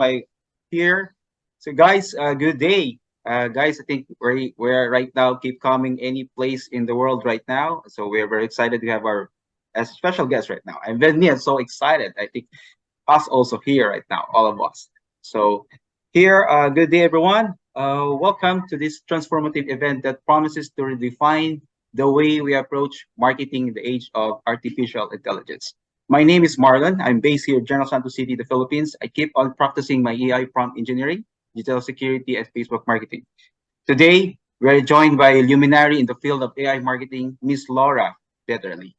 my here. So guys, good day. Guys, I think we're right now keep coming any place in the world right now. So we're very excited to have our a special guest right now. And with me, I'm so excited. I think us also here right now, all of us. So here, good day everyone. Welcome to this transformative event that promises to redefine the way we approach marketing in the age of artificial intelligence. My name is Marlon. I'm based here in General Santos City, the Philippines. I keep on practicing my AI prompt engineering, digital security, and Facebook marketing. Today, we're joined by a luminary in the field of AI marketing, Miss Laura Betterly.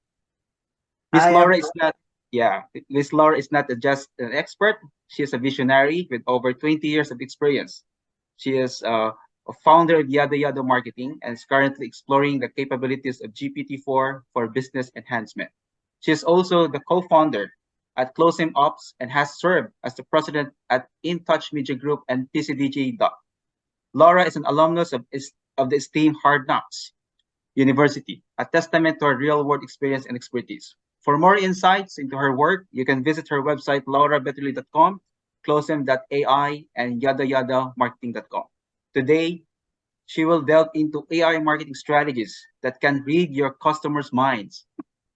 Miss I Laura am. is not, yeah, Miss Laura is not just an expert. She is a visionary with over 20 years of experience. She is a founder of Yada Yada Marketing and is currently exploring the capabilities of GPT-4 for business enhancement. She is also the co-founder at Closem Ops and has served as the president at InTouch Media Group and PCDG. Laura is an alumnus of the esteemed Hard Knocks University, a testament to her real-world experience and expertise. For more insights into her work, you can visit her website, laurabetterly.com, closem.ai, and yadayadamarketing.com. Today, she will delve into AI marketing strategies that can read your customers' minds.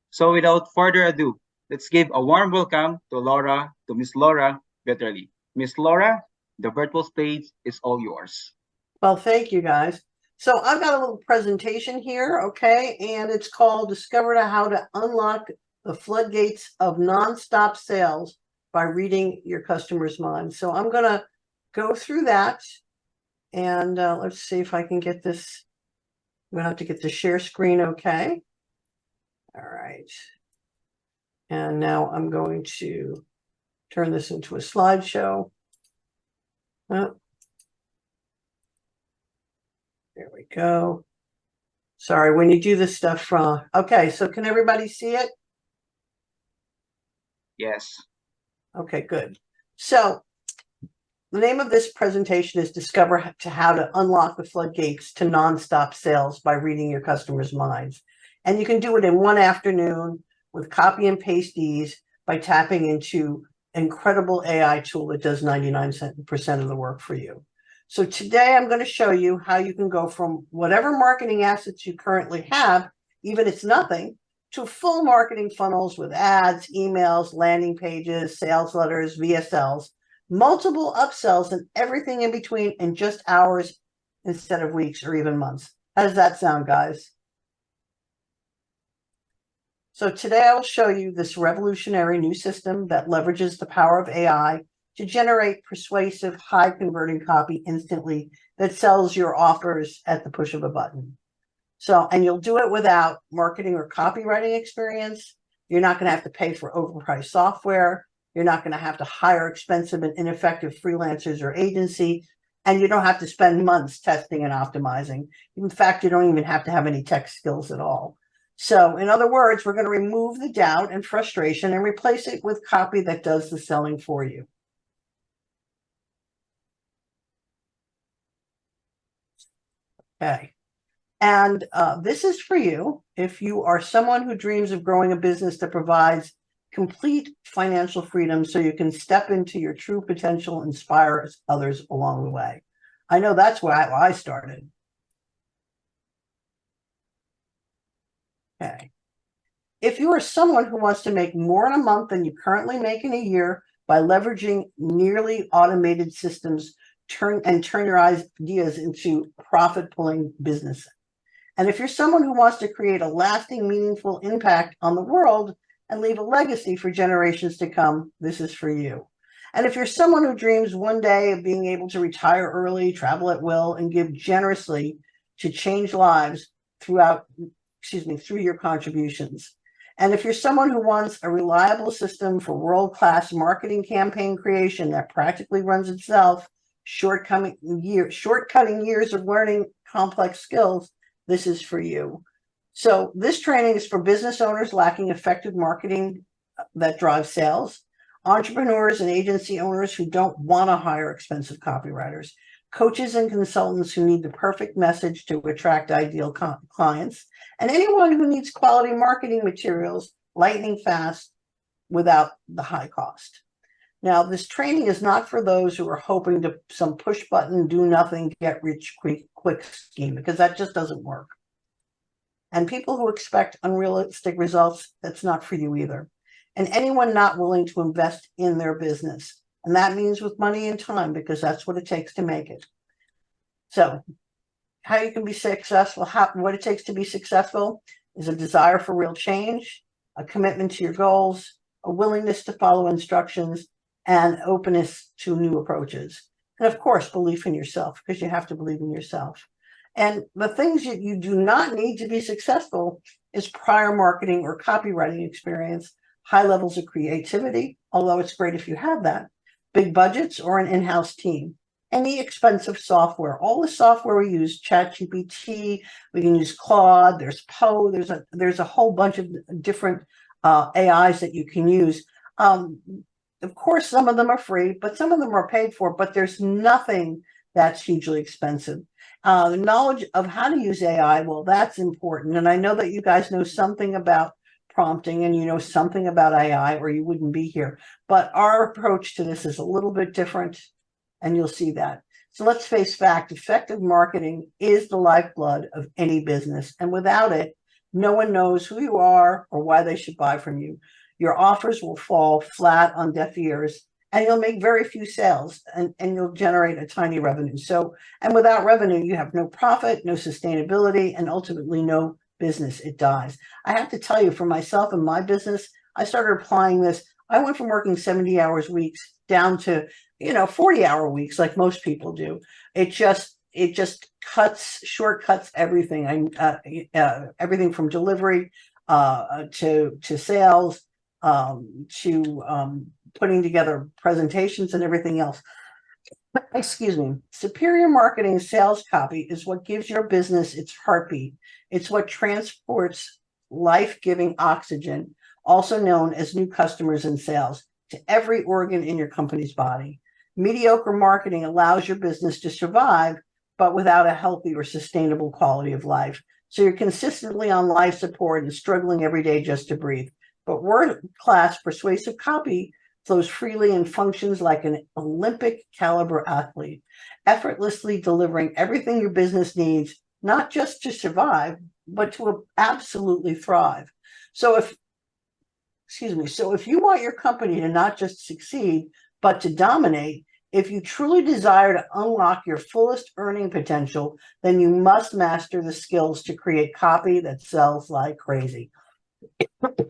So without further ado, let's give a warm welcome to Miss Laura Betterly. Miss Laura, the virtual stage is all yours. Well, thank you guys. So I've got a little presentation here, okay, and it's called Discover How to Unlock the Floodgates of Nonstop Sales by Reading Your Customers' Minds. So I'm going to go through that, and let's see if I can get this. I'm going to have to get the share screen, okay. All right. And now I'm going to turn this into a slideshow. Oh. There we go. Sorry, when you do this stuff from, okay, so can everybody see it? Yes. Okay, good. So the name of this presentation is Discover How to Unlock the Floodgates to Nonstop Sales by Reading Your Customers' Minds. And you can do it in one afternoon with copy and paste ease by tapping into an incredible AI tool that does 99% of the work for you. So today I'm going to show you how you can go from whatever marketing assets you currently have, even if it's nothing, to full marketing funnels with ads, emails, landing pages, sales letters, VSLs, multiple upsells, and everything in between in just hours instead of weeks or even months. How does that sound, guys? So today I will show you this revolutionary new system that leverages the power of AI to generate persuasive, high-converting copy instantly that sells your offers at the push of a button. So, and you'll do it without marketing or copywriting experience. You're not going to have to pay for overpriced software. You're not going to have to hire expensive and ineffective freelancers or agency. And you don't have to spend months testing and optimizing. In fact, you don't even have to have any tech skills at all. So, in other words, we're going to remove the doubt and frustration and replace it with copy that does the selling for you. Okay. And this is for you if you are someone who dreams of growing a business that provides complete financial freedom so you can step into your true potential and inspire others along the way. I know that's where I started. Okay. If you are someone who wants to make more in a month than you currently make in a year by leveraging nearly automated systems, turn your ideas into profit-pulling business. And if you're someone who wants to create a lasting, meaningful impact on the world and leave a legacy for generations to come, this is for you. And if you're someone who dreams one day of being able to retire early, travel at will, and give generously to change lives through your contributions. And if you're someone who wants a reliable system for world-class marketing campaign creation that practically runs itself, shortcutting years of learning complex skills, this is for you. So this training is for business owners lacking effective marketing that drives sales, entrepreneurs and agency owners who don't want to hire expensive copywriters, coaches and consultants who need the perfect message to attract ideal clients, and anyone who needs quality marketing materials lightning fast without the high cost. Now, this training is not for those who are hoping to some push button, do nothing, get rich quick scheme, because that just doesn't work. And people who expect unrealistic results, that's not for you either. And anyone not willing to invest in their business. And that means with money and time, because that's what it takes to make it. So how you can be successful, what it takes to be successful is a desire for real change, a commitment to your goals, a willingness to follow instructions, and openness to new approaches. And of course, belief in yourself, because you have to believe in yourself. And the things you do not need to be successful is prior marketing or copywriting experience, high levels of creativity, although it's great if you have that, big budgets or an in-house team, any expensive software. All the software we use, ChatGPT, we can use Claude, there's Poe, there's a whole bunch of different AIs that you can use. Of course, some of them are free, but some of them are paid for, but there's nothing that's hugely expensive. The knowledge of how to use AI, well, that's important. And I know that you guys know something about prompting and you know something about AI or you wouldn't be here. But our approach to this is a little bit different, and you'll see that. So let's face fact, effective marketing is the lifeblood of any business. And without it, no one knows who you are or why they should buy from you. Your offers will fall flat on deaf ears, and you'll make very few sales, and you'll generate a tiny revenue. So, and without revenue, you have no profit, no sustainability, and ultimately no business. It dies. I have to tell you, for myself and my business, I started applying this. I went from working 70 hours weeks down to, 40-hour weeks, like most people do. It just shortcuts everything. Everything from delivery to sales, to putting together presentations and everything else. Excuse me. Superior marketing sales copy is what gives your business its heartbeat. It's what transports life-giving oxygen, also known as new customers and sales, to every organ in your company's body. Mediocre marketing allows your business to survive, but without a healthy or sustainable quality of life. So you're consistently on life support and struggling every day just to breathe. But world-class persuasive copy flows freely and functions like an Olympic caliber athlete, effortlessly delivering everything your business needs, not just to survive, but to absolutely thrive. So if you want your company to not just succeed, but to dominate, if you truly desire to unlock your fullest earning potential, then you must master the skills to create copy that sells like crazy.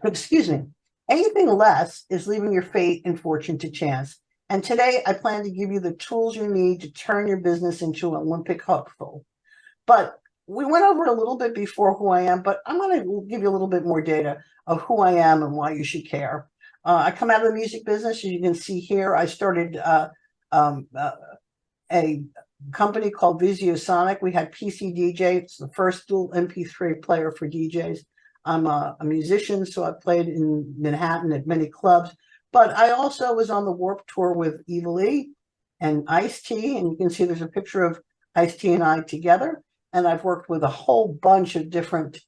Excuse me. Anything less is leaving your fate and fortune to chance. And today I plan to give you the tools you need to turn your business into an Olympic hopeful. But we went over it a little bit before who I am, but I'm going to give you a little bit more data of who I am and why you should care. I come out of the music business. As you can see here, I started a company called Visiosonic. We had PC DJ. It's the first dual MP3 player for DJs. I'm a musician, so I played in Manhattan at many clubs. But I also was on the Warped Tour with Evil E and Ice-T, and you can see there's a picture of Ice-T and I together. And I've worked with a whole bunch of different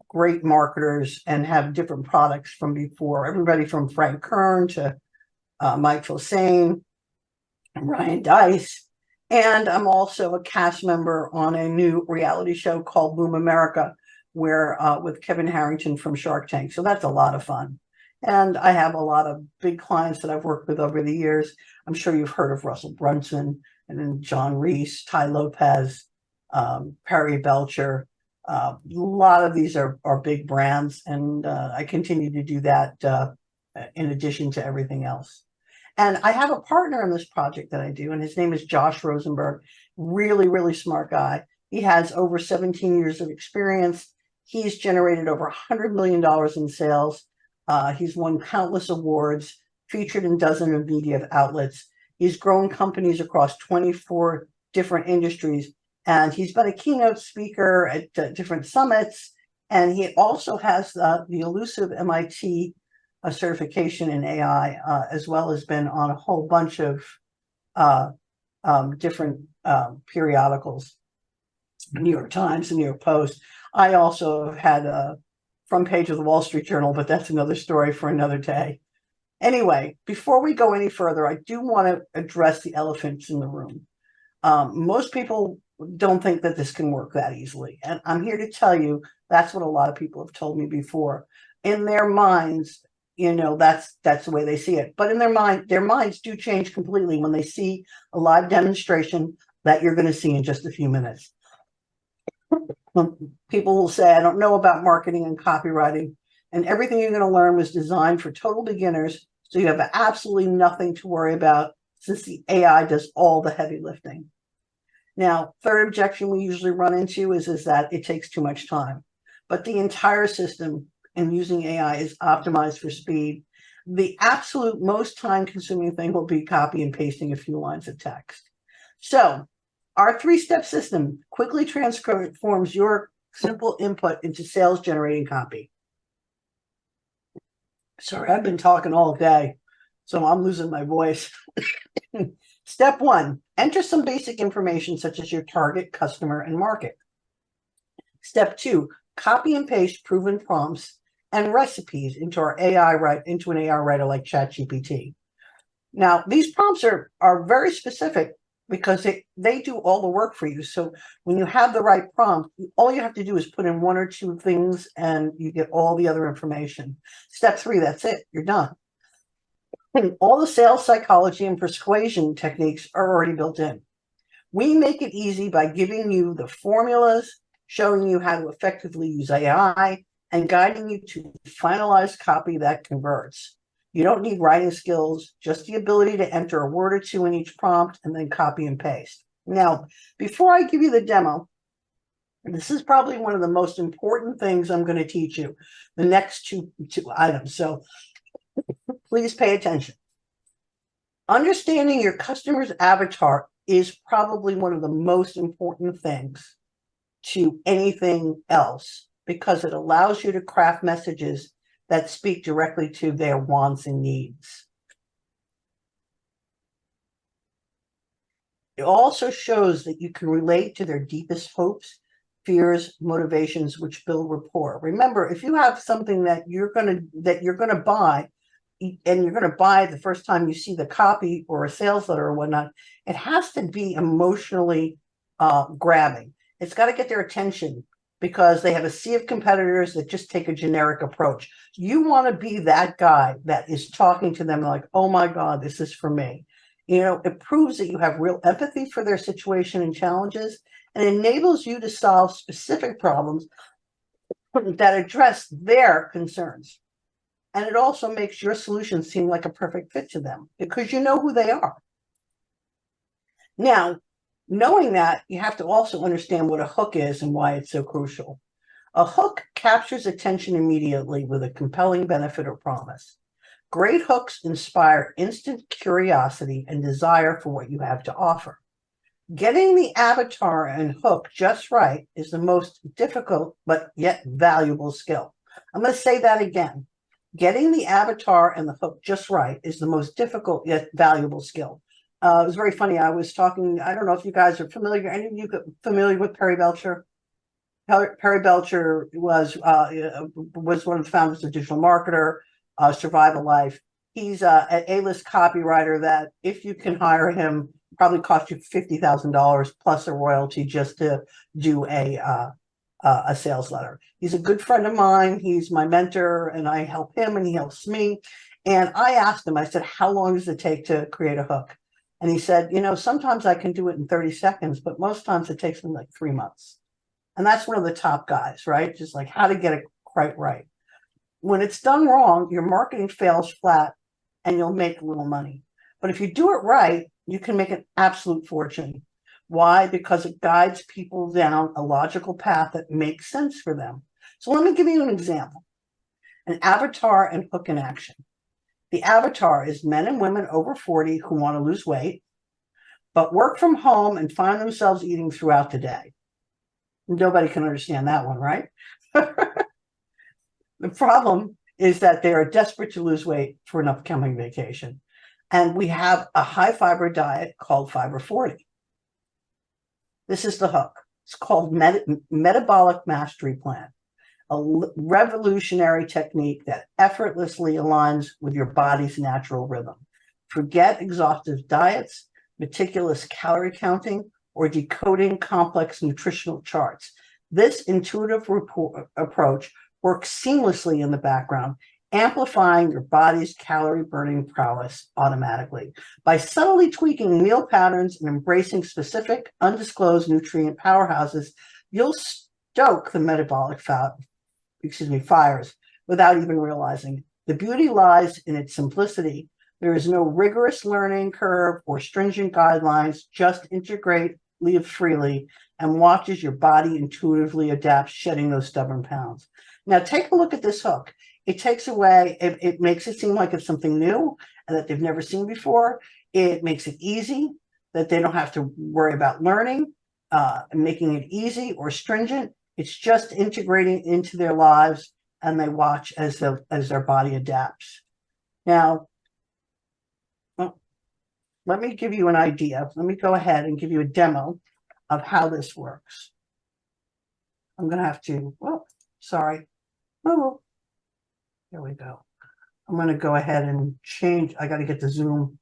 great marketers and have different products from before. Everybody from Frank Kern to Mike Filsaime, Ryan Dice. And I'm also a cast member on a new reality show called Boom America, where with Kevin Harrington from Shark Tank. So that's a lot of fun. And I have a lot of big clients that I've worked with over the years. I'm sure you've heard of Russell Brunson, and then John Reese, Ty Lopez, Perry Belcher. A lot of these are big brands, and I continue to do that in addition to everything else. And I have a partner in this project that I do, and his name is Josh Rosenberg. Really, really smart guy. He has over 17 years of experience. He's generated over $100 million in sales. He's won countless awards, featured in dozens of media outlets. He's grown companies across 24 different industries, and he's been a keynote speaker at different summits. And he also has the elusive MIT certification in AI, as well as been on a whole bunch of different periodicals, New York Times, the New York Post. I also had a front page of the Wall Street Journal, but that's another story for another day. Anyway, before we go any further, I do want to address the elephants in the room. Most people don't think that this can work that easily. And I'm here to tell you that's what a lot of people have told me before. In their minds, that's the way they see it. But in their minds do change completely when they see a live demonstration that you're going to see in just a few minutes. People will say, I don't know about marketing and copywriting, and everything you're going to learn was designed for total beginners, so you have absolutely nothing to worry about since the AI does all the heavy lifting. Now, third objection we usually run into is that it takes too much time. But the entire system and using AI is optimized for speed. The absolute most time-consuming thing will be copy and pasting a few lines of text. So our three-step system quickly transforms your simple input into sales-generating copy. Sorry, I've been talking all day, so I'm losing my voice. Step 1, enter some basic information such as your target, customer, and market. Step 2, copy and paste proven prompts and recipes into an AI writer like ChatGPT. Now, these prompts are very specific because they do all the work for you. So when you have the right prompt, all you have to do is put in one or two things and you get all the other information. Step 3, that's it. You're done. All the sales psychology and persuasion techniques are already built in. We make it easy by giving you the formulas, showing you how to effectively use AI, and guiding you to finalized copy that converts. You don't need writing skills, just the ability to enter a word or two in each prompt and then copy and paste. Now, before I give you the demo, this is probably one of the most important things I'm going to teach you, the next two items. So please pay attention. Understanding your customer's avatar is probably one of the most important things to anything else because it allows you to craft messages that speak directly to their wants and needs. It also shows that you can relate to their deepest hopes, fears, motivations, which build rapport. Remember, if you have something that you're going to buy, and you're going to buy the first time you see the copy or a sales letter or whatnot, it has to be emotionally grabbing. It's got to get their attention because they have a sea of competitors that just take a generic approach. You want to be that guy that is talking to them like, oh my God, this is for me. It proves that you have real empathy for their situation and challenges and enables you to solve specific problems that address their concerns. And it also makes your solution seem like a perfect fit to them because you know who they are. Now, knowing that, you have to also understand what a hook is and why it's so crucial. A hook captures attention immediately with a compelling benefit or promise. Great hooks inspire instant curiosity and desire for what you have to offer. Getting the avatar and hook just right is the most difficult but yet valuable skill. I'm going to say that again. Getting the avatar and the hook just right is the most difficult yet valuable skill. It was very funny. I was talking, I don't know if you guys are familiar, any of you familiar with Perry Belcher? Perry Belcher was one of the founders of Digital Marketer, Survival Life. He's an A-list copywriter that if you can hire him, probably cost you $50,000 plus a royalty just to do a sales letter. He's a good friend of mine. He's my mentor and I help him and he helps me. And I asked him, I said, how long does it take to create a hook? And he said, sometimes I can do it in 30 seconds, but most times it takes me like 3 months. And that's one of the top guys, right? Just like how to get it quite right. When it's done wrong, your marketing fails flat and you'll make little money. But if you do it right, you can make an absolute fortune. Why? Because it guides people down a logical path that makes sense for them. So let me give you an example. An avatar and hook in action. The avatar is men and women over 40 who want to lose weight, but work from home and find themselves eating throughout the day. Nobody can understand that one, right? The problem is that they are desperate to lose weight for an upcoming vacation. And we have a high fiber diet called Fiber 40. This is the hook. It's called Metabolic Mastery Plan. revolutionary technique that effortlessly aligns with your body's natural rhythm. Forget exhaustive diets, meticulous calorie counting, or decoding complex nutritional charts. This intuitive approach works seamlessly in the background, amplifying your body's calorie burning prowess automatically. By subtly tweaking meal patterns and embracing specific undisclosed nutrient powerhouses, you'll stoke the metabolic fires without even realizing. The beauty lies in its simplicity. There is no rigorous learning curve or stringent guidelines. Just integrate, live freely, and watch as your body intuitively adapts, shedding those stubborn pounds. Now, take a look at this hook. It takes away, it makes it seem like it's something new and that they've never seen before. It makes it easy, that they don't have to worry about learning, making it easy or stringent. It's just integrating into their lives, and they watch as their body adapts. Now, let me give you an idea. Let me go ahead and give you a demo of how this works. I'm going to have to, sorry. Oh, there we go. I'm going to go ahead and change. I got to get the Zoom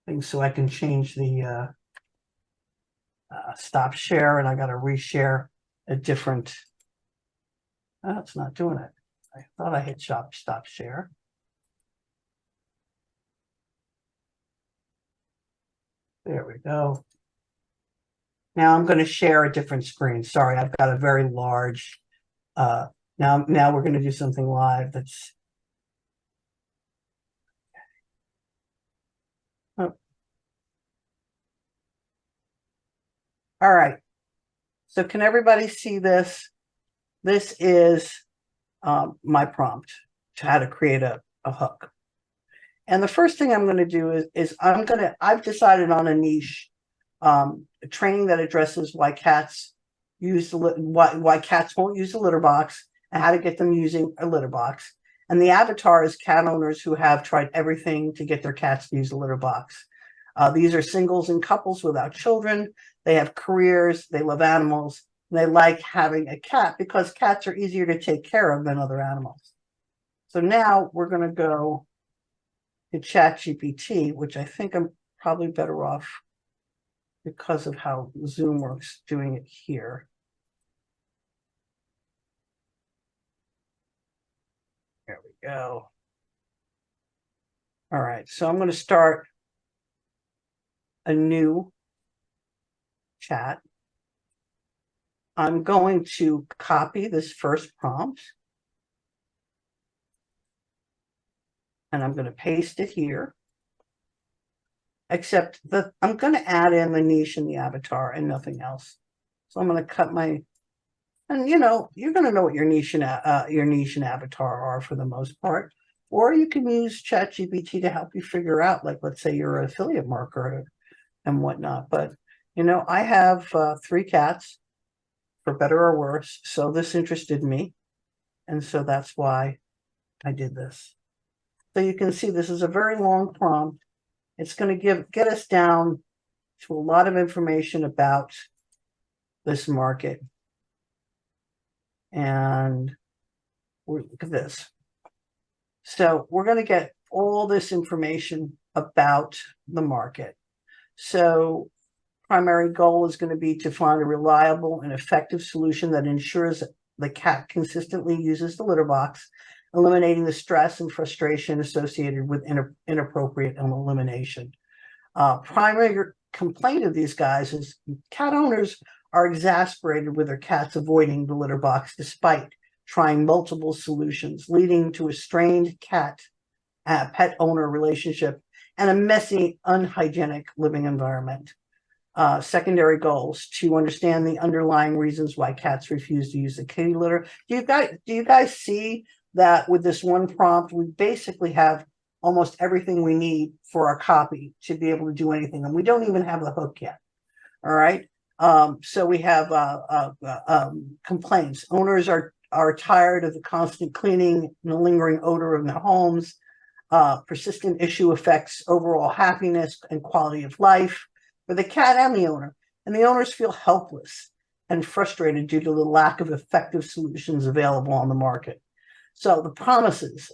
thing so I can change the stop share, and I got to reshare a different. Oh, it's not doing it. I thought I hit stop share. There we go. Now I'm going to share a different screen. Sorry, I've got a very large. Now we're going to do something live. That's. Oh. All right. So can everybody see this? This is my prompt to how to create a hook. And the first thing I'm going to do is I've decided on a niche, training that addresses why cats why cats won't use the litter box and how to get them using a litter box. And the avatar is cat owners who have tried everything to get their cats to use the litter box. These are singles and couples without children. They have careers. They love animals. And they like having a cat because cats are easier to take care of than other animals. So now we're going to go to ChatGPT, which I think I'm probably better off because of how Zoom works doing it here. There we go. All right, so I'm going to start a new chat. I'm going to copy this first prompt, and I'm going to paste it here. Except that I'm going to add in the niche and the avatar and nothing else. So I'm going to cut my, and you're going to know what your niche and avatar are for the most part. Or you can use ChatGPT to help you figure out, like, let's say you're an affiliate marketer and whatnot. But, I have 3 cats, for better or worse. So this interested me. And so that's why I did this. So you can see this is a very long prompt. It's going to get us down to a lot of information about this market. And look at this. So we're going to get all this information about the market. So primary goal is going to be to find a reliable and effective solution that ensures the cat consistently uses the litter box, eliminating the stress and frustration associated with inappropriate elimination. Primary complaint of these guys is cat owners are exasperated with their cats avoiding the litter box despite trying multiple solutions, leading to a strained pet owner relationship and a messy, unhygienic living environment. Secondary goals: to understand the underlying reasons why cats refuse to use the kitty litter. Do you guys see that with this one prompt, we basically have almost everything we need for our copy to be able to do anything, and we don't even have the hook yet. All right. So we have complaints. Owners are tired of the constant cleaning and the lingering odor of their homes. Persistent issue affects overall happiness and quality of life for the cat and the owner. And the owners feel helpless and frustrated due to the lack of effective solutions available on the market. So the promises,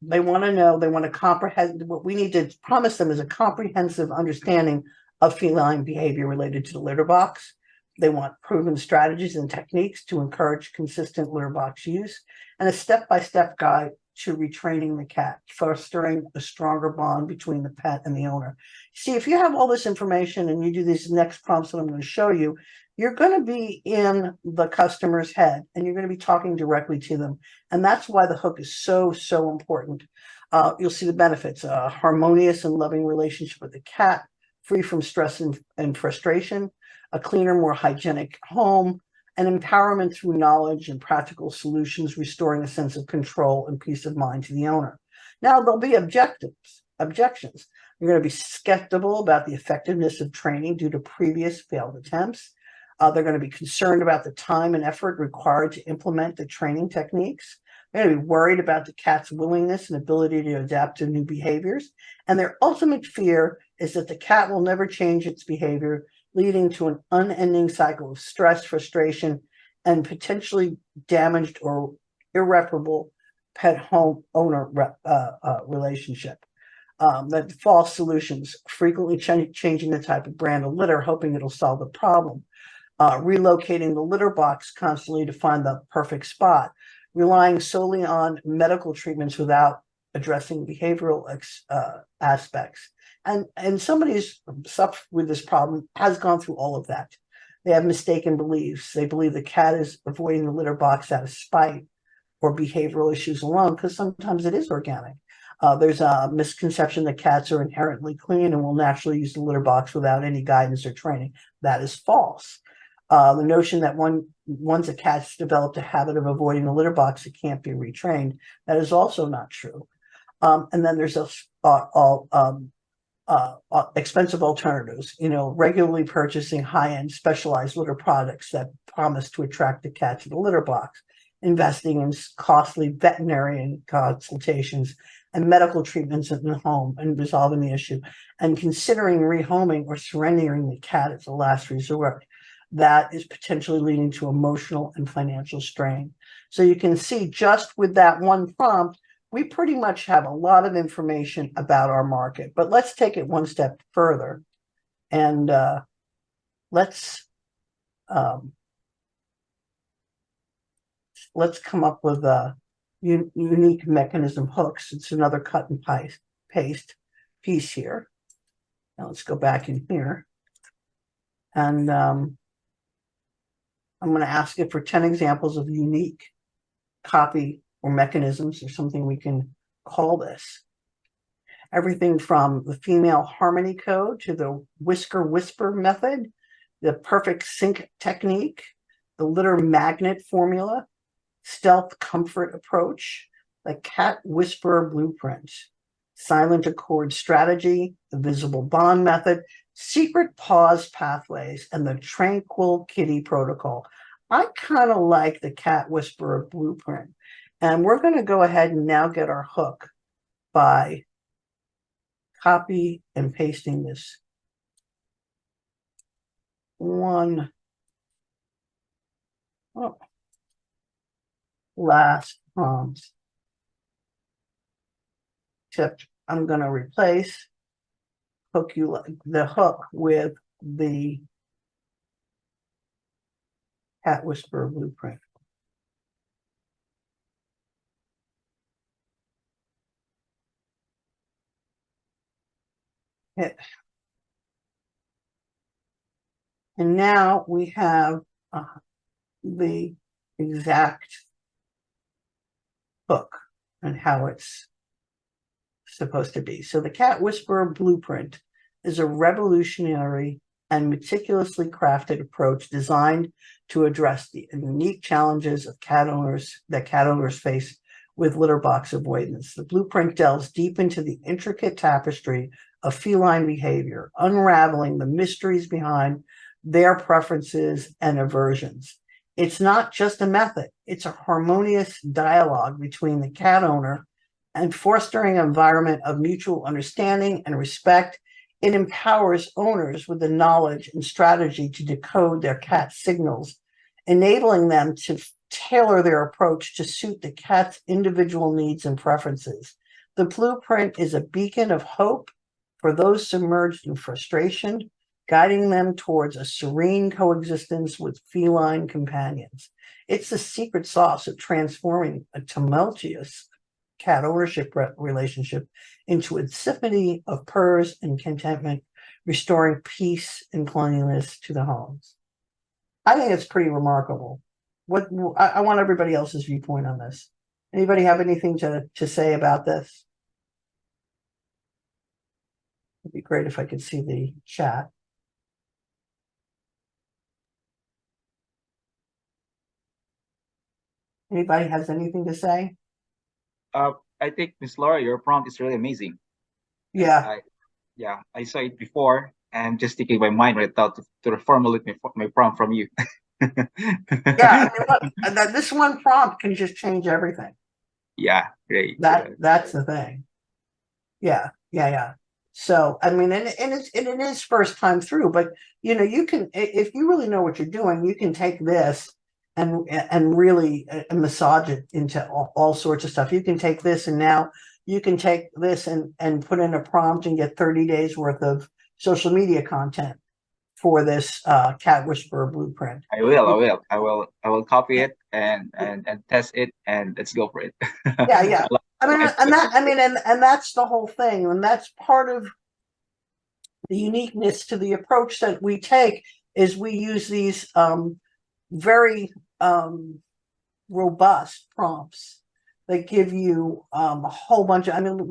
they want to know, they want to comprehend. What we need to promise them is a comprehensive understanding of feline behavior related to the litter box. They want proven strategies and techniques to encourage consistent litter box use, and a step-by-step guide to retraining the cat, fostering a stronger bond between the pet and the owner. See, if you have all this information and you do these next prompts that I'm going to show you, you're going to be in the customer's head and you're going to be talking directly to them. And that's why the hook is so, so important. You'll see the benefits: a harmonious and loving relationship with the cat, free from stress and frustration, a cleaner, more hygienic home, and empowerment through knowledge and practical solutions, restoring a sense of control and peace of mind to the owner. Now, there'll be objections. You're going to be skeptical about the effectiveness of training due to previous failed attempts. They're going to be concerned about the time and effort required to implement the training techniques. They're going to be worried about the cat's willingness and ability to adapt to new behaviors. And their ultimate fear is that the cat will never change its behavior, leading to an unending cycle of stress, frustration, and potentially damaged or irreparable pet home owner relationship. That false solutions, frequently changing the type of brand of litter, hoping it'll solve the problem. Relocating the litter box constantly to find the perfect spot, relying solely on medical treatments without addressing behavioral aspects. And somebody who's suffered with this problem has gone through all of that. They have mistaken beliefs. They believe the cat is avoiding the litter box out of spite or behavioral issues alone, because sometimes it is organic. There's a misconception that cats are inherently clean and will naturally use the litter box without any guidance or training. That is false. The notion that once a cat's developed a habit of avoiding the litter box, it can't be retrained. That is also not true. And then there's expensive alternatives, regularly purchasing high-end specialized litter products that promise to attract the cat to the litter box, investing in costly veterinarian consultations and medical treatments in the home and resolving the issue, and considering rehoming or surrendering the cat as a last resort. That is potentially leading to emotional and financial strain. So you can see, just with that one prompt, we pretty much have a lot of information about our market. But let's take it one step further, and let's come up with a unique mechanism hooks. It's another cut and paste piece here. Now let's go back in here, and I'm going to ask it for 10 examples of unique copy or mechanisms, or something we can call this. Everything from the female harmony code to the whisker whisper method, the perfect sync technique, the litter magnet formula, stealth comfort approach, the cat whisperer blueprint, silent accord strategy, the visible bond method, secret pause pathways, and the tranquil kitty protocol. I kind of like the cat whisperer blueprint. And we're going to go ahead and now get our hook by copy and pasting this one last tip. I'm going to replace the hook with the cat whisperer blueprint. Hit. And now we have the exact hook and how it's supposed to be. So the cat whisperer blueprint is a revolutionary and meticulously crafted approach designed to address the unique challenges of cat owners face with litter box avoidance. The blueprint delves deep into the intricate tapestry of feline behavior, unraveling the mysteries behind their preferences and aversions. It's not just a method, it's a harmonious dialogue between the cat owner and fostering an environment of mutual understanding and respect. It empowers owners with the knowledge and strategy to decode their cat signals, enabling them to tailor their approach to suit the cat's individual needs and preferences. The blueprint is a beacon of hope for those submerged in frustration, guiding them towards a serene coexistence with feline companions. It's the secret sauce of transforming a tumultuous cat ownership relationship into a symphony of purrs and contentment, restoring peace and cleanliness to the homes. I think it's pretty remarkable. What I want everybody else's viewpoint on this. Anybody have anything to say about this? It'd be great if I could see the chat. Anybody has anything to say? I think, Miss Laura, your prompt is really amazing. Yeah. I saw it before, and just thinking my mind right now to reformulate my prompt from you. Yeah, I mean, look, this one prompt can just change everything. Yeah, great. That's the thing. Yeah. So I mean, and it is first time through, but you can, if you really know what you're doing, you can take this and really massage it into all sorts of stuff. You can take this, and now you can take this and put in a prompt and get 30 days worth of social media content for this cat whisperer blueprint. I will copy it and test it, and let's go for it. Yeah. And that's the whole thing, and that's part of the uniqueness to the approach that we take. Is we use these very robust prompts that give you a whole bunch of. I mean,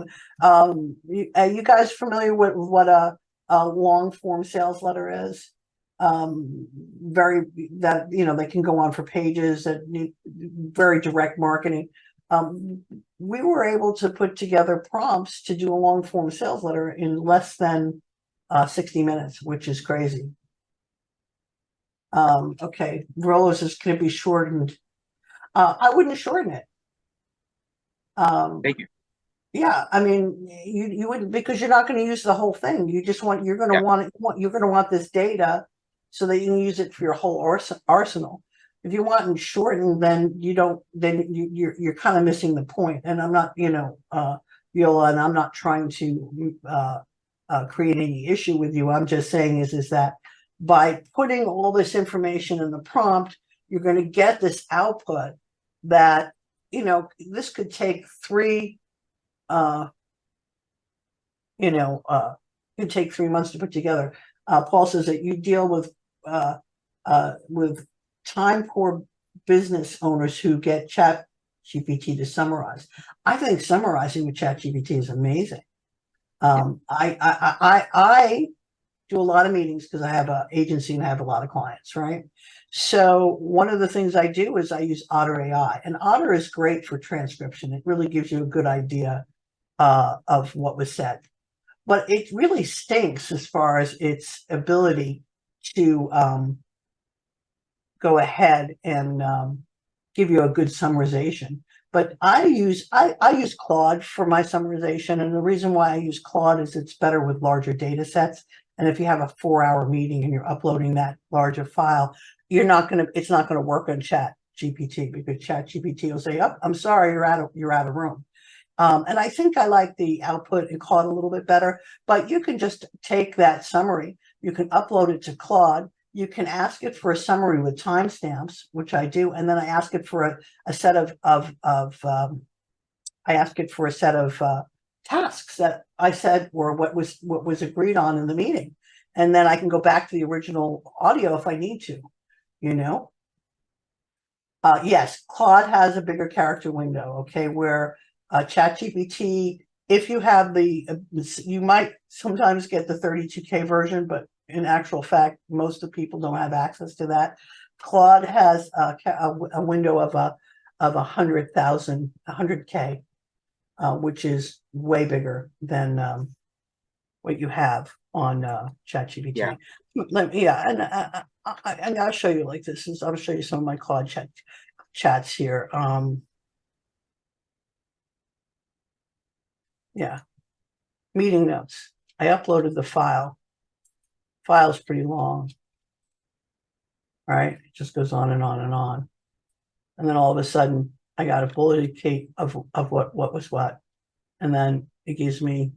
are you guys familiar with what a long form sales letter is? Very that they can go on for pages, that very direct marketing. We were able to put together prompts to do a long form sales letter in less than 60 minutes, which is crazy. Okay, Rolos is going to be shortened. I wouldn't shorten it. Thank you. Yeah, I mean, you wouldn't, because you're not going to use the whole thing. You're going to want this data so that you can use it for your whole arsenal. If you want it shortened, then you're kind of missing the point. And I'm not, Viola, and I'm not trying to create any issue with you. I'm just saying is that by putting all this information in the prompt, you're going to get this output that, this could take could take 3 months to put together. Paul says that you deal with time poor business owners who get Chat GPT to summarize. I think summarizing with Chat GPT is amazing. I do a lot of meetings because I have an agency and I have a lot of clients, right? So one of the things I do is I use Otter AI, and Otter is great for transcription. It really gives you a good idea of what was said, but it really stinks as far as its ability to go ahead and give you a good summarization. But I use Claude for my summarization, and the reason why I use Claude is it's better with larger data sets. And if you have a 4-hour meeting and you're uploading that larger file, it's not going to work on Chat GPT, because Chat GPT will say, "Oh, I'm sorry, you're out of room." And I think I like the output in Claude a little bit better, but you can just take that summary, you can upload it to Claude, you can ask it for a summary with timestamps, which I do, and then I ask it for a set of tasks that I said were what was agreed on in the meeting, and then I can go back to the original audio if I need to, Yes, Claude has a bigger character window, okay, where ChatGPT, if you have you might sometimes get the 32K version, but in actual fact, most of the people don't have access to that. Claude has a window of 100K, which is way bigger than what you have on ChatGPT. Yeah. And I'll show you like this. I'll show you some of my Claude chats here. Yeah, meeting notes. I uploaded the file. File's pretty long. All right, it just goes on and on and on. And then all of a sudden, I got a bulleted case of what was what. And then it gives me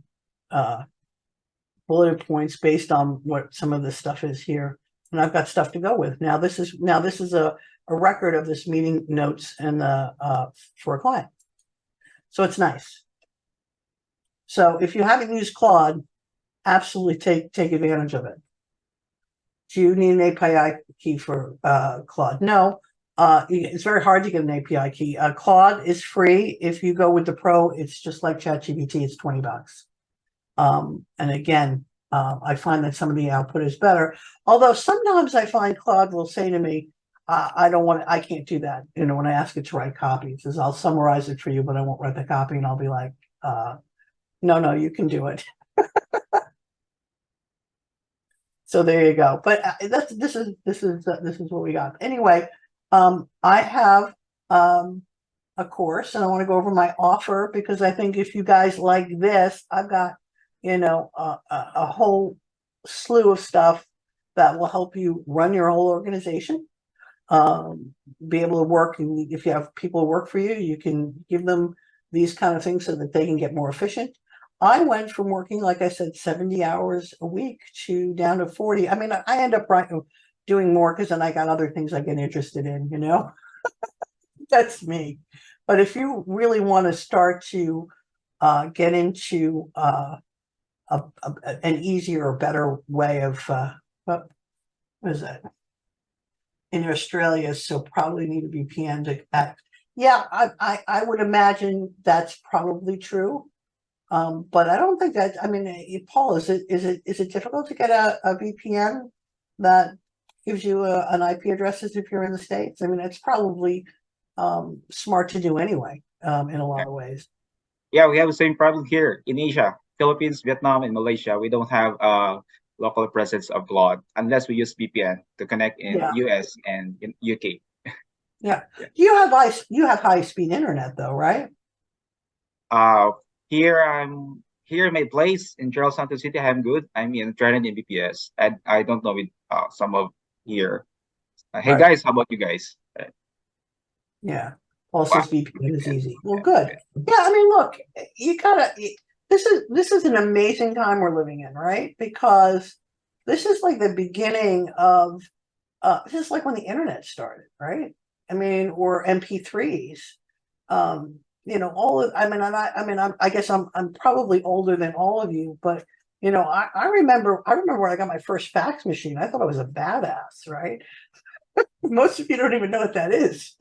bulleted points based on what some of the stuff is here. And I've got stuff to go with. Now this is a record of this meeting notes and for a client. So it's nice. So if you haven't used Claude, absolutely take advantage of it. Do you need an API key for Claude? No. It's very hard to get an API key. Claude is free. If you go with the Pro, it's just like ChatGPT. It's $20. And again, I find that some of the output is better. Although sometimes I find Claude will say to me, I can't do that. You know, when I ask it to write copy, it says, I'll summarize it for you, but I won't write the copy. And I'll be like, no, you can do it. So there you go. But this is what we got. Anyway, I have a course, and I want to go over my offer because I think if you guys like this, I've got a whole slew of stuff that will help you run your whole organization, be able to work. And if you have people who work for you, you can give them these kind of things so that they can get more efficient. I went from working, like I said, 70 hours a week to down to 40. I mean, I end up doing more because then I got other things I get interested in, That's me. But if you really want to start to get into an easier or better way of, what is that? In Australia, so probably need a VPN to act. Yeah, I would imagine that's probably true. But I don't think that, I mean, Paul, is it difficult to get a VPN that gives you an IP address if you're in the States? I mean, it's probably smart to do anyway, in a lot of ways. Yeah, we have the same problem here in Asia, Philippines, Vietnam, and Malaysia. We don't have local presence of Claude unless we use VPN to connect in Yeah. US and in UK. Yeah. You have high speed internet though, right? Here in my place in Charles Santos City, I'm good. I'm in Trinity BPS, and I don't know with some of here. Hey Right. guys, how about you guys? Yeah. Paul Wow. says VPN is easy. Well, good. Yeah, I mean, look, this is an amazing time we're living in, right? Because this is like the beginning of this is like when the internet started, right? I mean, or MP3s. I guess I'm probably older than all of you, but I remember when I got my first fax machine. I thought I was a badass, right? Most of you don't even know what that is,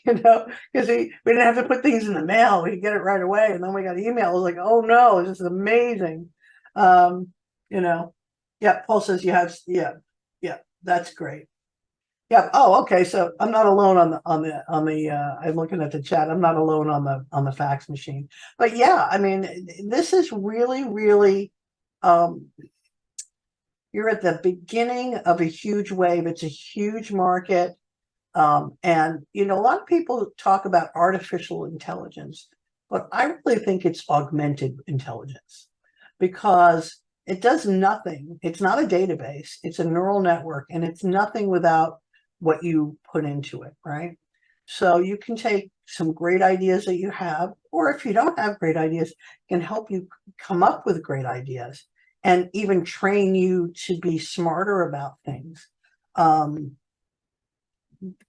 because we didn't have to put things in the mail. We could get it right away. And then we got email. It was like, oh no, this is amazing. Yeah, Paul says you have, yeah, that's great. Yeah. Oh, okay. So I'm not alone I'm looking at the chat. I'm not alone on the fax machine, but yeah, I mean, this is really, really, you're at the beginning of a huge wave. It's a huge market. And a lot of people talk about artificial intelligence, but I really think it's augmented intelligence because it does nothing. It's not a database. It's a neural network, and it's nothing without what you put into it, right? So you can take some great ideas that you have, or if you don't have great ideas, can help you come up with great ideas and even train you to be smarter about things.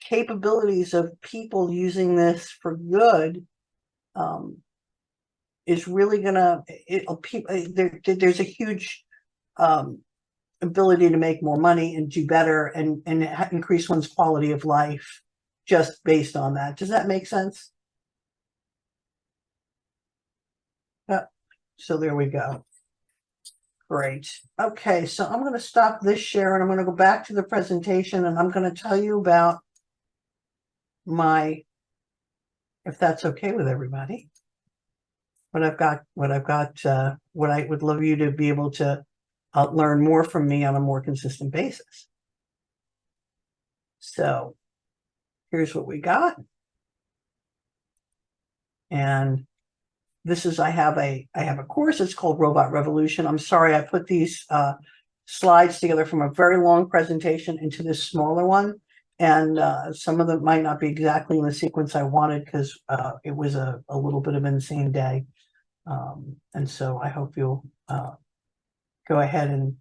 Capabilities of people using this for good is really gonna there's a huge ability to make more money and do better and increase one's quality of life just based on that. Does that make sense? Yeah. So there we go. Great. Okay, so I'm going to stop this share and I'm going to go back to the presentation and I'm going to tell you about if that's okay with everybody, what I would love you to be able to learn more from me on a more consistent basis. So here's what we got. And This is, I have a course. It's called Robot Revolution. I'm sorry, I put these slides together from a very long presentation into this smaller one. And some of them might not be exactly in the sequence I wanted because it was a little bit of an insane day. And so I hope you'll go ahead and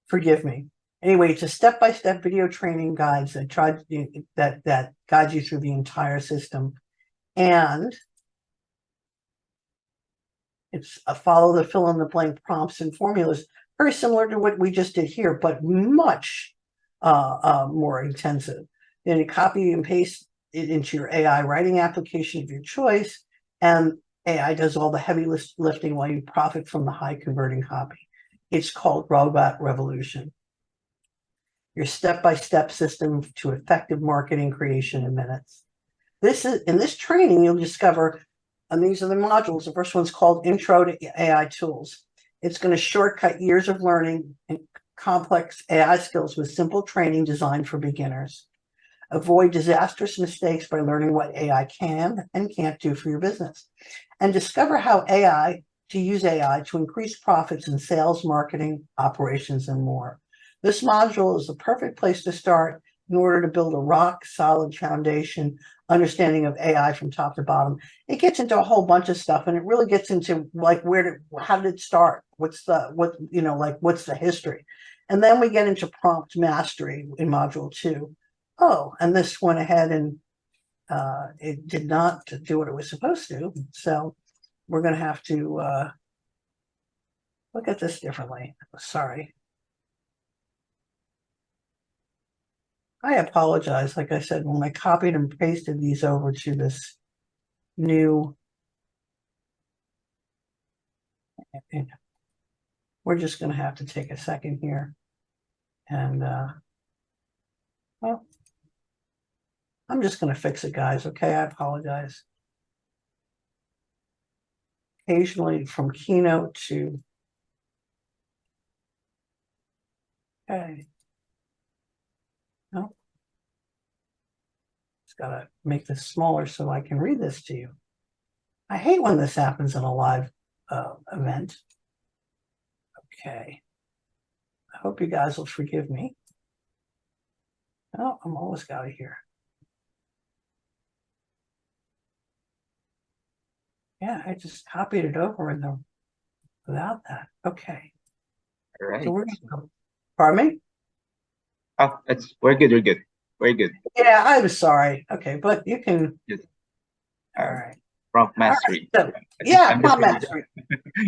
forgive me. Anyway, it's a step-by-step video training guides that guides you through the entire system. And it's a follow the fill-in-the-blank prompts and formulas, very similar to what we just did here, but much more intensive. Then you copy and paste it into your AI writing application of your choice, and AI does all the heavy lifting while you profit from the high converting copy. It's called Robot Revolution. Your step-by-step system to effective marketing creation in minutes. In this training, you'll discover, and these are the modules. The first one's called Intro to AI Tools. It's going to shortcut years of learning and complex AI skills with simple training designed for beginners. Avoid disastrous mistakes by learning what AI can and can't do for your business. And discover how to use AI to increase profits in sales, marketing, operations, and more. This module is the perfect place to start in order to build a rock-solid foundation understanding of AI from top to bottom. It gets into a whole bunch of stuff, and it really gets into like how did it start? What's the history? And then we get into prompt mastery in module 2. Oh, and this went ahead and it did not do what it was supposed to. So we're going to have to look at this differently. Sorry. I apologize. Like I said, when I copied and pasted these over to this new, we're just going to have to take a second here. And, well, I'm just going to fix it, guys. Okay, I apologize. Occasionally from Keynote to, okay. No. Just got to make this smaller so I can read this to you. I hate when this happens in a live event. Okay. I hope you guys will forgive me. Oh, I'm almost out of here. Yeah, I just copied it over in the without that. Okay. All right. So we're gonna go. Pardon me? Oh, we're good. We're good. We're good. Yeah, I'm sorry. Okay, but you can. Good. All right. Prompt mastery. So, prompt mastery.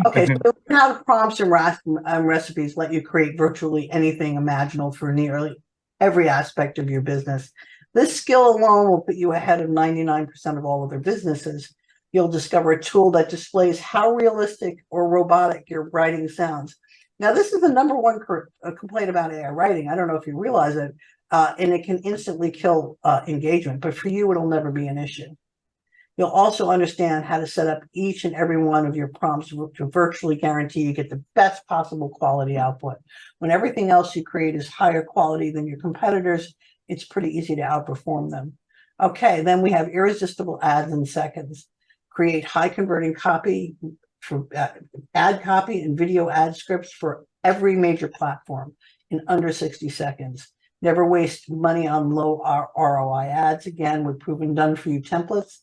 Okay, so how prompts and recipes let you create virtually anything imaginable for nearly every aspect of your business. This skill alone will put you ahead of 99% of all other businesses. You'll discover a tool that displays how realistic or robotic your writing sounds. Now, this is the number one complaint about AI writing. I don't know if you realize it, and it can instantly kill engagement, but for you, it'll never be an issue. You'll also understand how to set up each and every one of your prompts to virtually guarantee you get the best possible quality output. When everything else you create is higher quality than your competitors, it's pretty easy to outperform them. Okay, then we have irresistible ads in seconds. Create high converting copy for ad copy and video ad scripts for every major platform in under 60 seconds. Never waste money on low ROI ads, again, with proven done for you templates.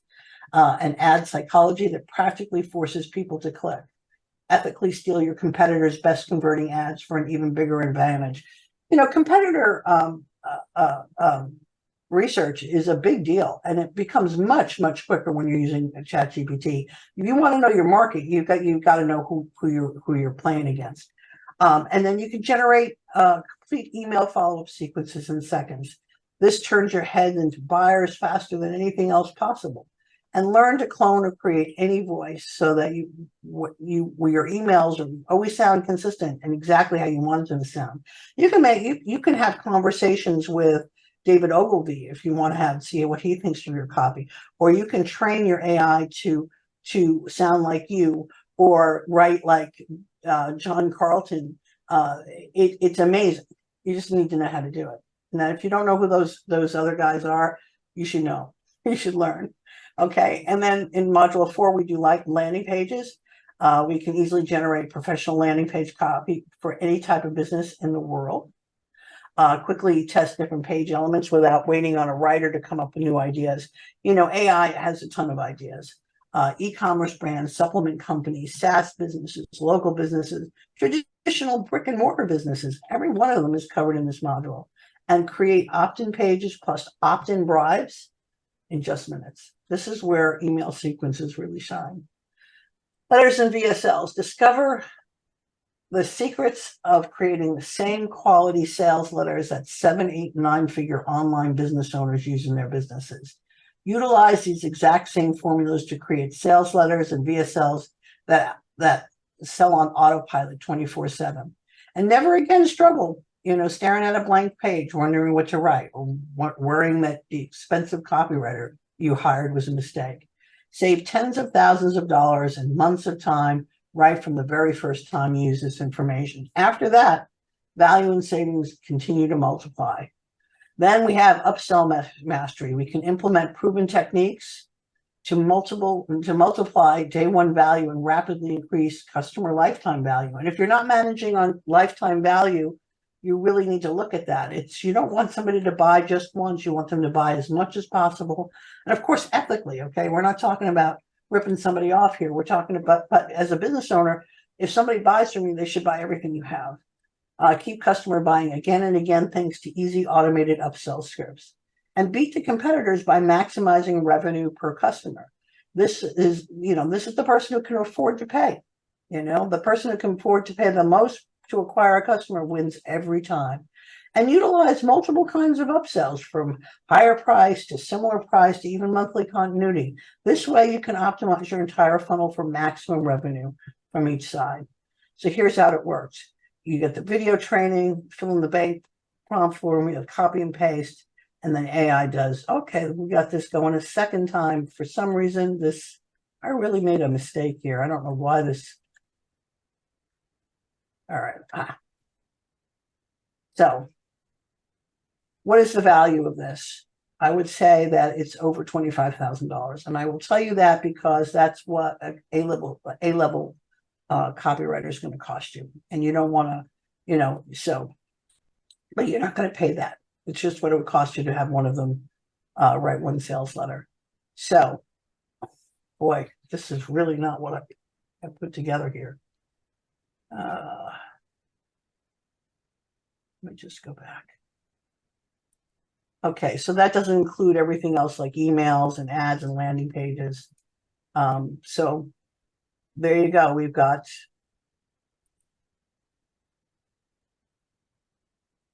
And ad psychology that practically forces people to click. Ethically steal your competitor's best converting ads for an even bigger advantage. You know, competitor research is a big deal, and it becomes much quicker when you're using ChatGPT. If you want to know your market, you've got to know who you're playing against. And then you can generate complete email follow-up sequences in seconds. This turns your head into buyers faster than anything else possible. And learn to clone or create any voice so that your emails always sound consistent and exactly how you want them to sound. You can have conversations with David Ogilvy if you want to see what he thinks of your copy, or you can train your AI to sound like you or write like John Carlton. It's amazing. You just need to know how to do it. Now, if you don't know who those other guys are, you should know. You should learn. Okay. And then in module 4, we do like landing pages. We can easily generate professional landing page copy for any type of business in the world. Quickly test different page elements without waiting on a writer to come up with new ideas. AI has a ton of ideas. E-commerce brands, supplement companies, SaaS businesses, local businesses, traditional brick and mortar businesses. Every one of them is covered in this module. And create opt-in pages plus opt-in bribes in just minutes. This is where email sequences really shine. Letters and VSLs. Discover the secrets of creating the same quality sales letters that 7, 8, 9-figure online business owners use in their businesses. Utilize these exact same formulas to create sales letters and VSLs that sell on autopilot 24/7. And never again struggle, staring at a blank page, wondering what to write, or worrying that the expensive copywriter you hired was a mistake. Save tens of thousands of dollars and months of time right from the very first time you use this information. After that, value and savings continue to multiply. Then we have upsell mastery. We can implement proven techniques to multiply day one value and rapidly increase customer lifetime value. And if you're not managing on lifetime value, you really need to look at that. You don't want somebody to buy just once. You want them to buy as much as possible. And of course, ethically, okay? We're not talking about ripping somebody off here. We're talking about, but as a business owner, if somebody buys from you, they should buy everything you have. Keep customer buying again and again, thanks to easy automated upsell scripts. And beat the competitors by maximizing revenue per customer. This is the person who can afford to pay. The person who can afford to pay the most to acquire a customer wins every time. And utilize multiple kinds of upsells, from higher price to similar price to even monthly continuity. This way you can optimize your entire funnel for maximum revenue from each side. So here's how it works. You get the video training, fill in the bank prompt form, we have copy and paste, and then AI does, okay, we got this going a second time. For some reason, I really made a mistake here. I don't know why this. All right. So what is the value of this? I would say that it's over $25,000. And I will tell you that because that's what A-level copywriter is going to cost you. And you don't want to, but you're not going to pay that. It's just what it would cost you to have one of them write one sales letter. So, boy, this is really not what I put together here. Let me just go back. Okay, so that doesn't include everything else like emails and ads and landing pages. So there you go. We've got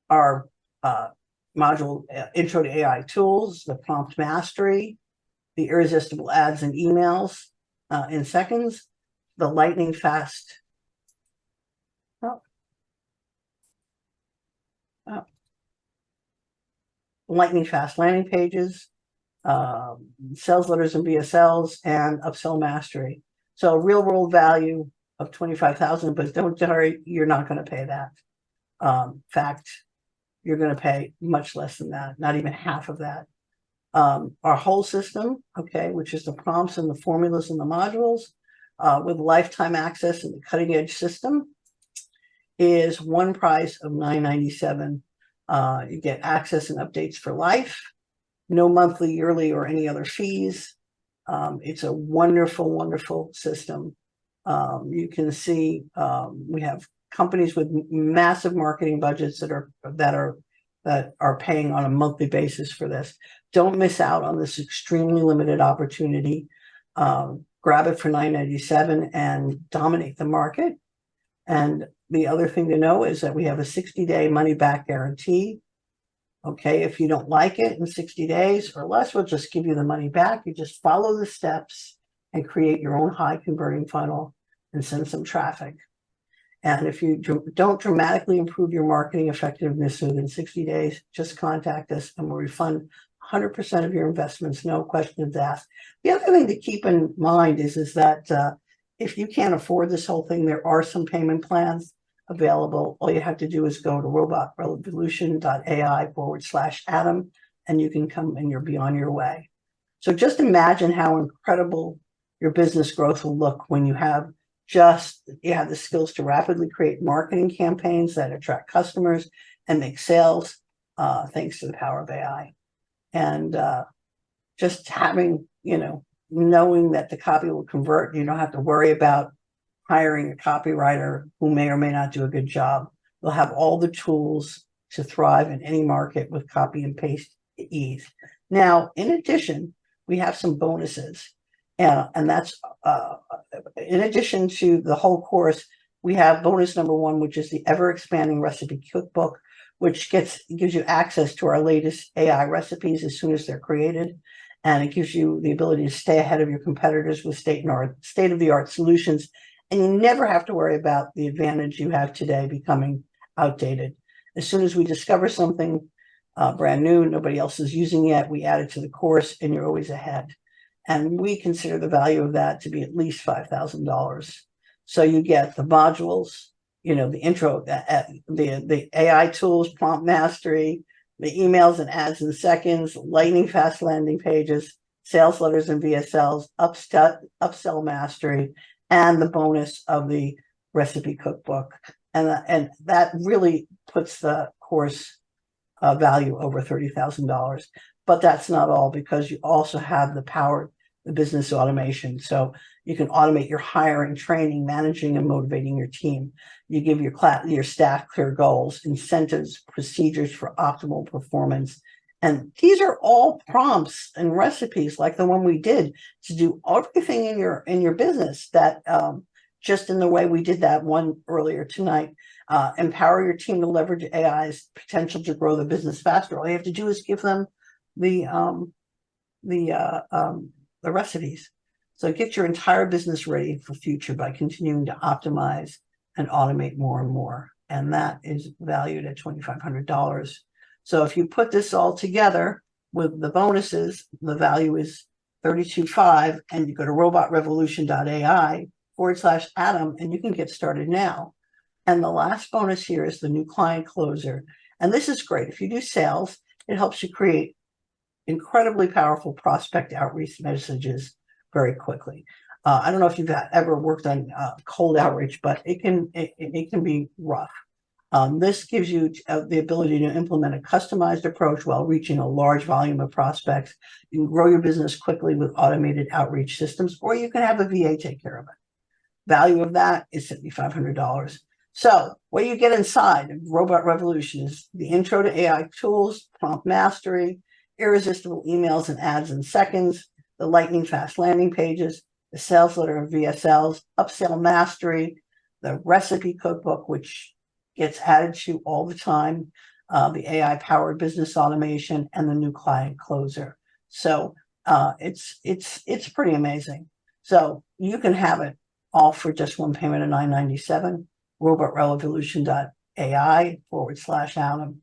our module Intro to AI Tools, the Prompt Mastery, the Irresistible Ads and Emails in Seconds, the Lightning Fast. Lightning fast landing pages, sales letters and VSLs, and upsell mastery. So real world value of $25,000, but don't worry, you're not going to pay that. In fact, you're going to pay much less than that, not even half of that. Our whole system, okay, which is the prompts and the formulas and the modules, with lifetime access and the cutting edge system, is one price of $997. You get access and updates for life, no monthly, yearly, or any other fees. It's a wonderful, wonderful system. You can see we have companies with massive marketing budgets that are paying on a monthly basis for this. Don't miss out on this extremely limited opportunity. Grab it for $997 and dominate the market. And the other thing to know is that we have a 60-day money-back guarantee. Okay, if you don't like it in 60 days or less, we'll just give you the money back. You just follow the steps and create your own high-converting funnel and send some traffic. And if you don't dramatically improve your marketing effectiveness within 60 days, just contact us and we'll refund 100% of your investments, no questions asked. The other thing to keep in mind is that if you can't afford this whole thing, there are some payment plans available. All you have to do is go to robotrevolution.ai/Adam, and you can come and you'll be on your way. So just imagine how incredible your business growth will look when you have the skills to rapidly create marketing campaigns that attract customers and make sales, thanks to the power of AI. And just having, knowing that the copy will convert, you don't have to worry about hiring a copywriter who may or may not do a good job. You'll have all the tools to thrive in any market with copy and paste ease. Now, in addition, we have some bonuses, and that's in addition to the whole course. We have bonus number 1, which is the ever expanding recipe cookbook, which gives you access to our latest AI recipes as soon as they're created. And it gives you the ability to stay ahead of your competitors with state-of-the-art solutions. And you never have to worry about the advantage you have today becoming outdated. As soon as we discover something brand new, nobody else is using yet, we add it to the course and you're always ahead. And we consider the value of that to be at least $5,000. So you get the modules, the intro, the AI tools, prompt mastery, the emails and ads in seconds, lightning fast landing pages, sales letters and VSLs, upsell mastery, and the bonus of the recipe cookbook. And that really puts the course value over $30,000. But that's not all, because you also have the business automation. So you can automate your hiring, training, managing, and motivating your team. You give your staff clear goals, incentives, procedures for optimal performance. And these are all prompts and recipes like the one we did to do everything in your business that just in the way we did that one earlier tonight. Empower your team to leverage AI's potential to grow the business faster. All you have to do is give them the recipes. So get your entire business ready for future by continuing to optimize and automate more and more. And that is valued at $2,500. So if you put this all together with the bonuses, the value is $32,500, and you go to robotrevolution.ai/Adam, and you can get started now. And the last bonus here is the new client closer. And this is great. If you do sales, it helps you create incredibly powerful prospect outreach messages very quickly. I don't know if you've ever worked on cold outreach, but it can be rough. This gives you the ability to implement a customized approach while reaching a large volume of prospects. You can grow your business quickly with automated outreach systems, or you can have a VA take care of it. Value of that is $7,500. So what you get inside of Robot Revolution is the intro to AI tools, prompt mastery, irresistible emails and ads in seconds, the lightning fast landing pages, the sales letter and VSLs, upsell mastery, the recipe cookbook, which gets added to all the time, the AI powered business automation, and the new client closer. So it's pretty amazing. So you can have it all for just one payment of $997. robotrevolution.ai/Adam.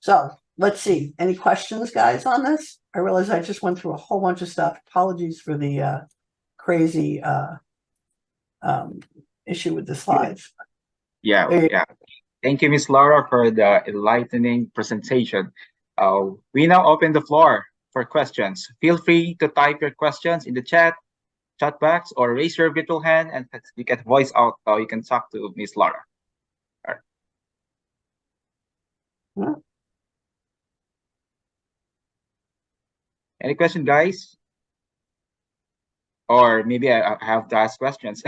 So let's see. Any questions, guys, on this? I realize I just went through a whole bunch of stuff. Apologies for the crazy issue with the slides. Yeah. Thank you, Ms. Laura, for the enlightening presentation. We now open the floor for questions. Feel free to type your questions in the chat box, or raise your virtual hand and you can voice out, or you can talk to Ms. Laura. All right. Yeah. Any question, guys? Or maybe I have to ask questions.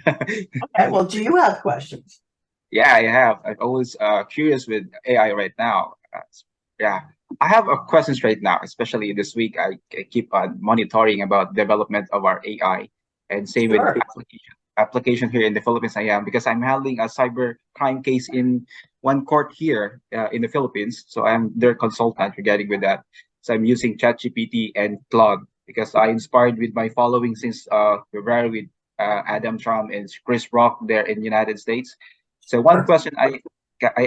Okay, well, do you have questions? Yeah, I have. I'm always curious with AI right now. Yeah, I have questions right now, especially this week. I keep on monitoring about development of our AI, and same with application here in the Philippines. I am, because I'm handling a cyber crime case in one court here in the Philippines. So I'm their consultant regarding with that. So I'm using ChatGPT and Claude because I inspired with my following since February with Adam Trump and Chris Rock there in the United States. So one question I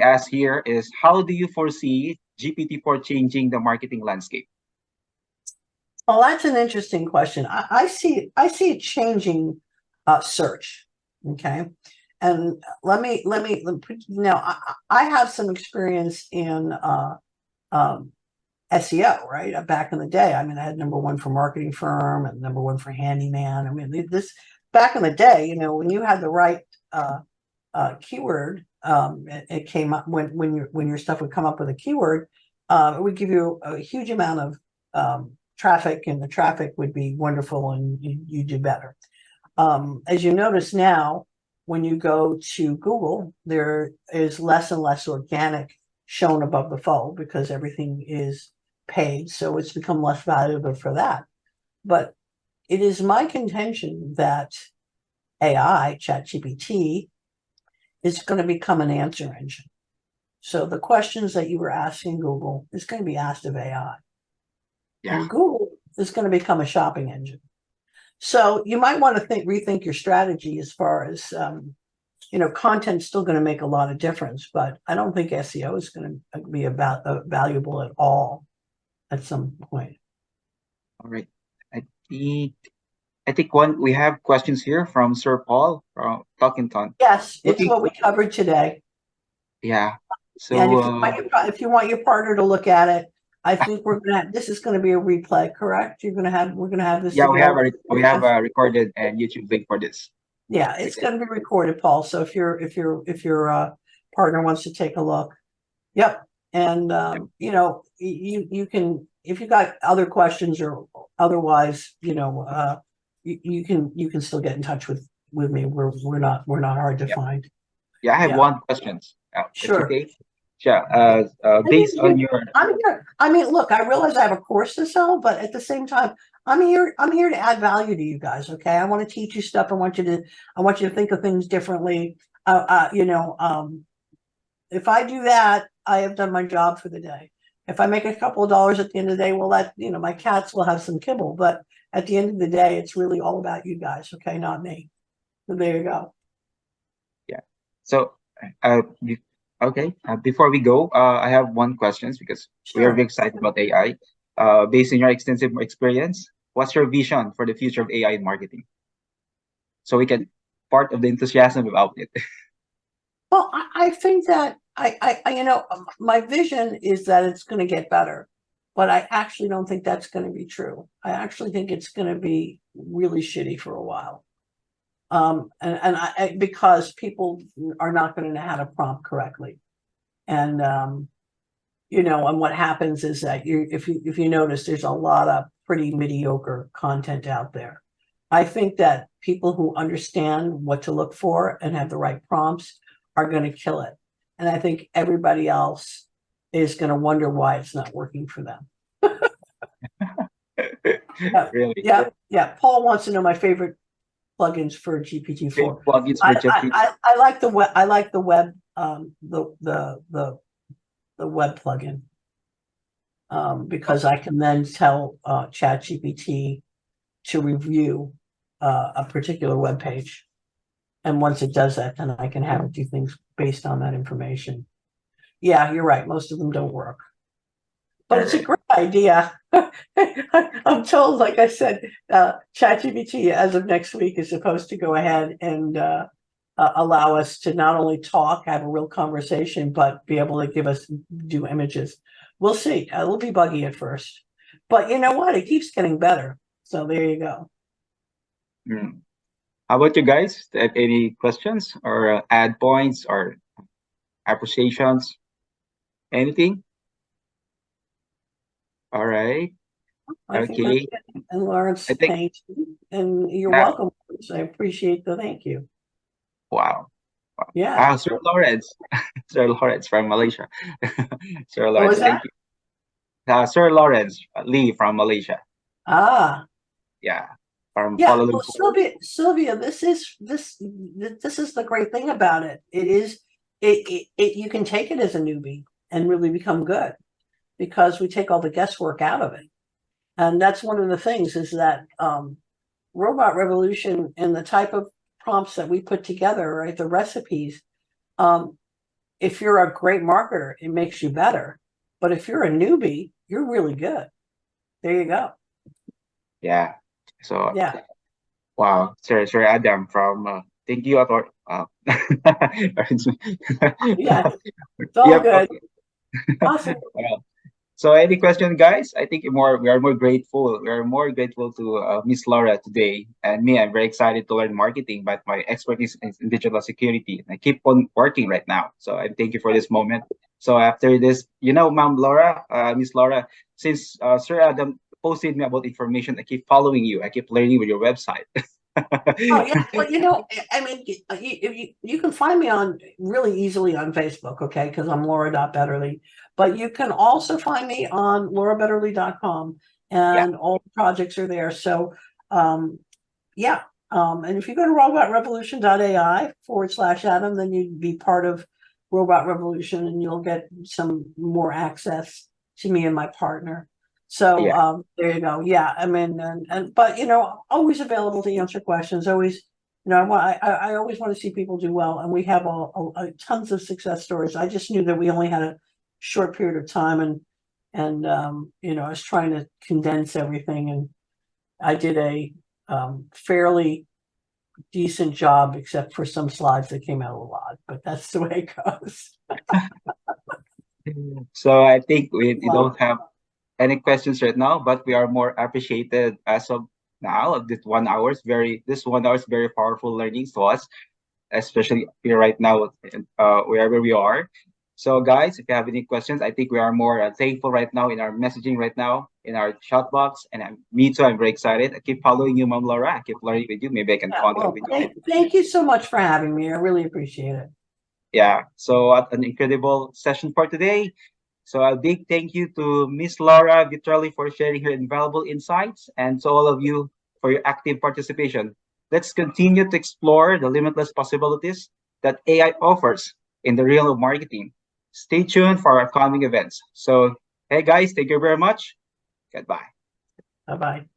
ask here is, how do you foresee GPT-4 changing the marketing landscape? Well, that's an interesting question. I see it changing search. Okay. And let me now I have some experience in SEO, right? Back in the day, I mean, I had #1 for marketing firm and #1 for handyman. I mean, this back in the day, when you had the right keyword, it came up when your stuff would come up with a keyword, it would give you a huge amount of traffic, and the traffic would be wonderful, and you do better. As you notice now, when you go to Google, there is less and less organic shown above the fold because everything is paid. So it's become less valuable for that. But it is my contention that AI, ChatGPT, is going to become an answer engine. So the questions that you were asking Google is going to be asked of AI. Yeah. And Google is going to become a shopping engine. So you might want to rethink your strategy as far as, content's still going to make a lot of difference, but I don't think SEO is going to be valuable at all at some point. All right. I think we have questions here from Sir Paul from Talkington. Yes, it's what we covered today. Yeah. So And if you want your partner to look at it, I think this is going to be a replay, correct? We're going to have this. yeah, together. we have a recorded and YouTube link for this. Yeah, it's going to be recorded, Paul. So if your partner wants to take a look, yep. And you can, if you got other questions or otherwise, you can still get in touch with me. We're not hard to find. Yeah, I have one question. Sure. Okay. Yeah. Based on your. I'm here. I mean, look, I realize I have a course to sell, but at the same time, I'm here to add value to you guys. Okay, I want to teach you stuff. I want you to think of things differently. If I do that, I have done my job for the day. If I make a couple of dollars at the end of the day, well, my cats will have some kibble. But at the end of the day, it's really all about you guys. Okay, not me. So there you go. Yeah. So, okay. Before we go, I have one question because we are very excited about AI. Based on your extensive experience, what's your vision for the future of AI in marketing? So we can part of the enthusiasm about it. Well, I think that my vision is that it's going to get better, but I actually don't think that's going to be true. I actually think it's going to be really shitty for a while. Because people are not going to know how to prompt correctly. And, and what happens is that if you notice, there's a lot of pretty mediocre content out there. I think that people who understand what to look for and have the right prompts are going to kill it. And I think everybody else is going to wonder why it's not working for them. Yeah, really? Yeah. Paul wants to know my favorite plugins for GPT-4. Plugins for GPT. I like the web. I like the web. The web plugin. Because I can then tell ChatGPT to review a particular web page. And once it does that, then I can have it do things based on that information. Yeah, you're right. Most of them don't work. But it's a great idea. I'm told, like I said, ChatGPT as of next week is supposed to go ahead and allow us to not only talk, have a real conversation, but be able to do images. We'll see. It'll be buggy at first. But you know what? It keeps getting better. So there you go. How about you guys? Have any questions or add points or appreciations? Anything? All right. Okay. And Lawrence, thank you. And you're welcome. I appreciate the thank you. Wow. Yeah. Sir Lawrence. Sir Lawrence from Malaysia. Sir Lawrence, thank you. Sir Lawrence Lee from Malaysia. Yeah. From Kuala Lumpur. Well, Sylvia, this is the great thing about it. You can take it as a newbie and really become good because we take all the guesswork out of it. And that's one of the things is that Robot Revolution and the type of prompts that we put together, right, the recipes, if you're a great marketer, it makes you better. But if you're a newbie, you're really good. There you go. Yeah. So yeah. Wow, Sir Adam from thank you for yeah, it's all good. Awesome. So any question, guys? I think we are more grateful. We are more grateful to Miss Laura today. And me, I'm very excited to learn marketing, but my expertise is in digital security. And I keep on working right now. So I thank you for this moment. So after this, Ma'am Laura, Miss Laura, since Sir Adam posted me about information, I keep following you. I keep learning with your website. Oh yeah, well, I mean, you can find me on really easily on Facebook, okay, because I'm Laura.Betterly. But you can also find me on laurabetterly.com, Yeah, and all the projects are there. So, yeah, and if you go to robotrevolution.ai/Adam, then you'd be part of Robot Revolution, and you'll get some more access to me and my partner. So yeah, there you go. Yeah, I mean, but always available to answer questions. Always, I always want to see people do well, and we have tons of success stories. I just knew that we only had a short period of time, and I was trying to condense everything, and I did a fairly decent job, except for some slides that came out a lot. But that's the way it goes. So I think we Well, don't have any questions right now, but we are more appreciated as of now of this 1 hour is very powerful learnings to us, especially here right now, wherever we are. So guys, if you have any questions, I think we are more thankful right now in our messaging right now in our chat box. And me too, I'm very excited. I keep following you, Mom Laura. I keep learning with you. Maybe I can yeah, contact well, with you. thank you so much for having me. I really appreciate it. Yeah. So what an incredible session for today. So a big thank you to Miss Laura Vitrelli for sharing her invaluable insights and to all of you for your active participation. Let's continue to explore the limitless possibilities that AI offers in the realm of marketing. Stay tuned for our coming events. So, hey guys, thank you very much. Goodbye. Bye bye.